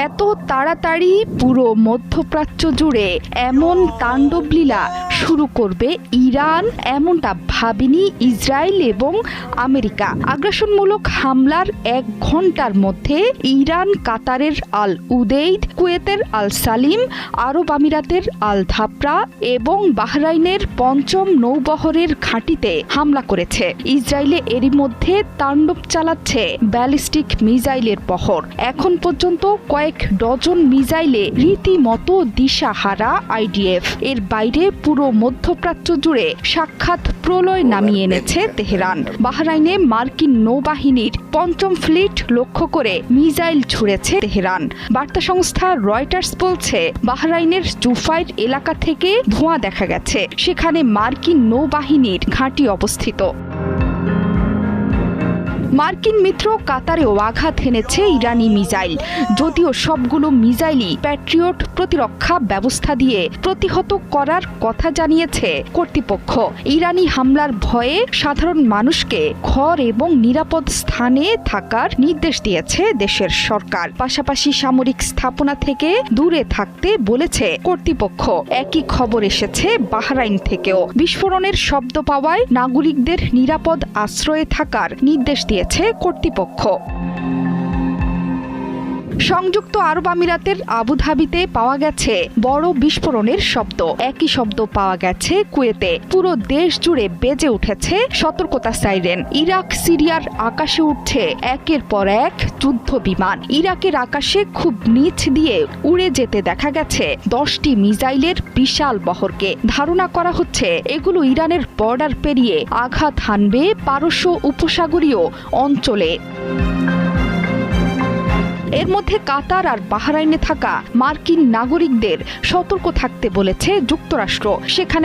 এত তাড়াতাড়ি পুরো মধ্যপ্রাচ্য জুড়ে এমন তাণ্ডবলীলা শুরু করবে ইরান, এমনটা ভাবেনি ইসরায়েল এবং আমেরিকা। আগ্রাসনমূলক হামলার 1 ঘন্টার মধ্যে ইরান কাতারের আল উদেইদ, কুয়েতের আল সালিম, আরব আমিরাতের আল ধাপরা এবং বাহরাইনের 5ম নৌবহরের ঘাঁটিতে হামলা করেছে। ইসরায়েলে এরই মধ্যে তাণ্ডব চালাচ্ছে ব্যালিস্টিক মিসাইলের বহর। এখন পর্যন্ত কয়েক ডজন মিসাইলে রীতিমতো দিশাহারা আইডিএফ। এর বাইরে পুরো মধ্যপ্রাচ্য জুড়ে সাক্ষাৎ প্রলয় নামিয়ে এনেছে তেহরান। বাহরাইনে মার্কিন নৌবাহিনীর 5ম ফ্লিট লক্ষ্য করে মিসাইল ছুড়েছে তেহরান। বার্তা সংস্থা রয়টার্স বলছে, বাহরাইনের জুফাইর এলাকা থেকে ধোঁয়া দেখা গেছে, সেখানে মার্কিন নৌবাহিনীর ঘাঁটি অবস্থিত। মার্কিন মিত্র কাতারেও আঘাত হেনেছে ইরানি মিসাইল। যদিও সবগুলো মিসাইলই প্যাট্রিয়ট প্রতিরক্ষা ব্যবস্থা দিয়ে প্রতিহত করার কথা জানিয়েছে কর্তৃপক্ষ। ইরানি হামলার ভয়ে সাধারণ মানুষকে ঘর এবং নিরাপদ স্থানে থাকার নির্দেশ দিয়েছে দেশের সরকার। পাশাপাশি সামরিক স্থাপনা থেকে দূরে থাকতে বলেছে কর্তৃপক্ষ। একই খবর এসেছে বাহরাইন থেকেও। বিস্ফোরণের শব্দ পাওয়ায় নাগরিকদের নিরাপদ আশ্রয়ে থাকার নির্দেশ দিয়েছে কর্তৃপক্ষ। সংযুক্ত আরব আমিরাতের আবুধাবিতে পাওয়া গেছে বড় বিস্ফোরণের শব্দ। একই শব্দ পাওয়া গেছে কুয়েতে। পুরো দেশ জুড়ে বেজে উঠেছে সতর্কতা সাইরেন। ইরাক সিরিয়ার আকাশে উঠছে একের পর এক যুদ্ধ বিমান। ইরাকের আকাশে খুব নিচ দিয়ে উড়ে যেতে দেখা গেছে 10টি মিসাইলের বিশাল বহরকে। ধারণা করা হচ্ছে এগুলো ইরানের বর্ডার পেরিয়ে আঘাত হানবে পারস্য উপসাগরীয় অঞ্চলে। এর মধ্যে কাতার আর বাহরাইনে থাকা মার্কিন নাগরিকদের সতর্ক থাকতে বলেছে যুক্তরাষ্ট্র। সেখানে